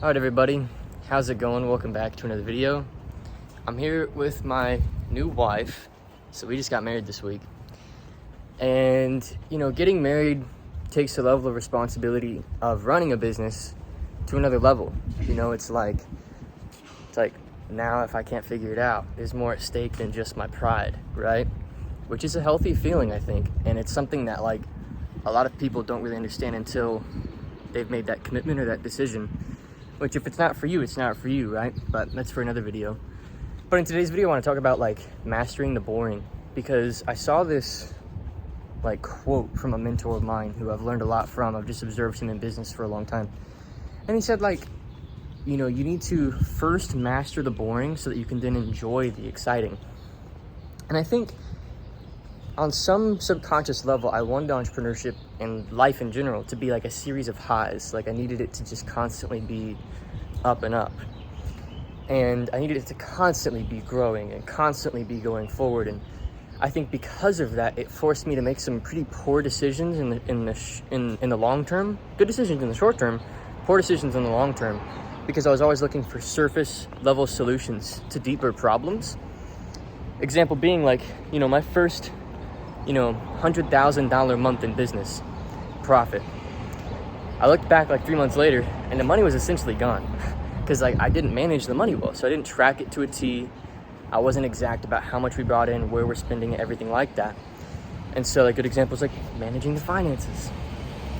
Alright everybody, how's it going? Welcome back to another video. I'm here with my new wife. So we just got married this week. And, getting married takes a level of responsibility of running a business to another level. It's like now if I can't figure it out, there's more at stake than just my pride, right? Which is a healthy feeling, I think. And it's something that a lot of people don't really understand until they've made that commitment or that decision. Which if it's not for you, it's not for you, right? But that's for another video. But in today's video, I want to talk about mastering the boring, because I saw this quote from a mentor of mine who I've learned a lot from. I've just observed him in business for a long time. And he said you need to first master the boring so that you can then enjoy the exciting. And I think on some subconscious level, I wanted entrepreneurship and life in general to be a series of highs. I needed it to just constantly be up and up. And I needed it to constantly be growing and constantly be going forward. And I think because of that, it forced me to make some pretty poor decisions in the long term. Good decisions in the short term, poor decisions in the long term, because I was always looking for surface level solutions to deeper problems. Example being my first $100,000 month in business profit. I looked back 3 months later and the money was essentially gone because I didn't manage the money well. So I didn't track it to a T. I wasn't exact about how much we brought in, where we're spending it, everything like that. And so good examples managing the finances,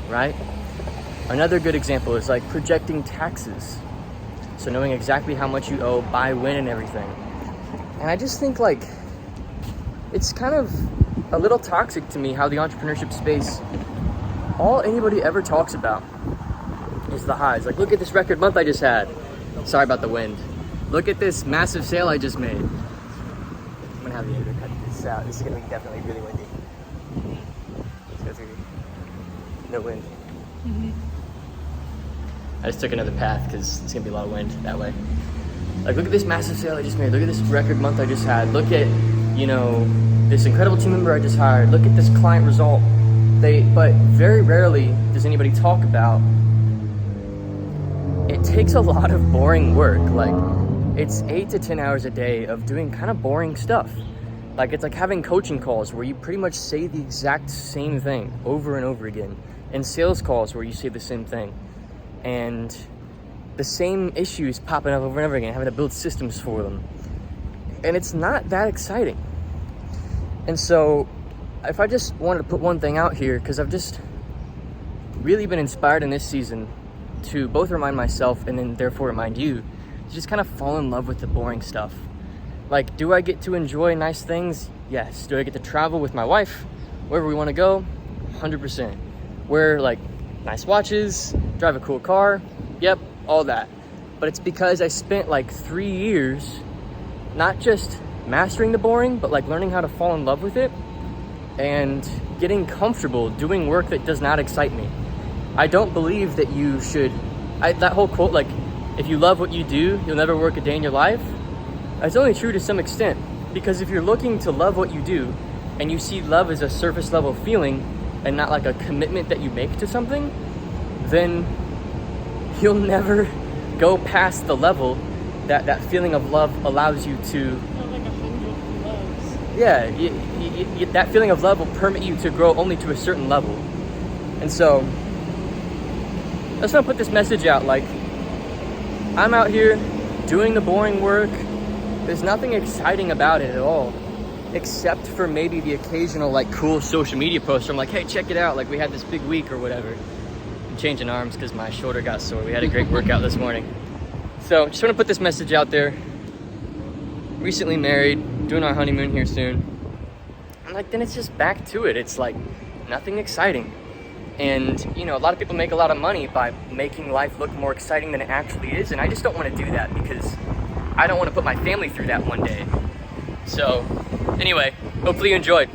right? Another good example is projecting taxes. So knowing exactly how much you owe, by when, and everything. And I just think it's kind of a little toxic to me how the entrepreneurship space, all anybody ever talks about is the highs. Look at this record month I just had. Sorry about the wind. Look at this massive sale I just made. I'm gonna have the editor cut this out. This is gonna be definitely really windy. Let's go through. No wind. Mm-hmm. I just took another path because there's gonna be a lot of wind that way. Look at this massive sale I just made. Look at this record month I just had. Look at, this incredible team member I just hired. Look at this client result. But very rarely does anybody talk about, it takes a lot of boring work. It's 8 to 10 hours a day of doing kind of boring stuff. It's like having coaching calls where you pretty much say the exact same thing over and over again. And sales calls where you say the same thing. And the same issues popping up over and over again, having to build systems for them. And it's not that exciting. And so if I just wanted to put one thing out here, because I've just really been inspired in this season to both remind myself and then therefore remind you to just kind of fall in love with the boring stuff. Do I get to enjoy nice things? Yes. Do I get to travel with my wife wherever we want to go? 100%. Wear nice watches, drive a cool car. Yep, all that. But it's because I spent 3 years not just mastering the boring, but learning how to fall in love with it and getting comfortable doing work that does not excite me. I don't believe that you should, that whole quote, if you love what you do, you'll never work a day in your life. That's only true to some extent, because if you're looking to love what you do and you see love as a surface level feeling and not a commitment that you make to something, then you'll never go past the level that feeling of love allows you to. Not 100 loves. Yeah, that feeling of love will permit you to grow only to a certain level. And so, let's not put this message out I'm out here doing the boring work. There's nothing exciting about it at all, except for maybe the occasional cool social media post where I'm hey, check it out, we had this big week or whatever. I'm changing arms because my shoulder got sore. We had a great workout this morning. So just want to put this message out there. Recently married, doing our honeymoon here soon. And then it's just back to it. It's nothing exciting. And a lot of people make a lot of money by making life look more exciting than it actually is. And I just don't want to do that because I don't want to put my family through that one day. So anyway, hopefully you enjoyed.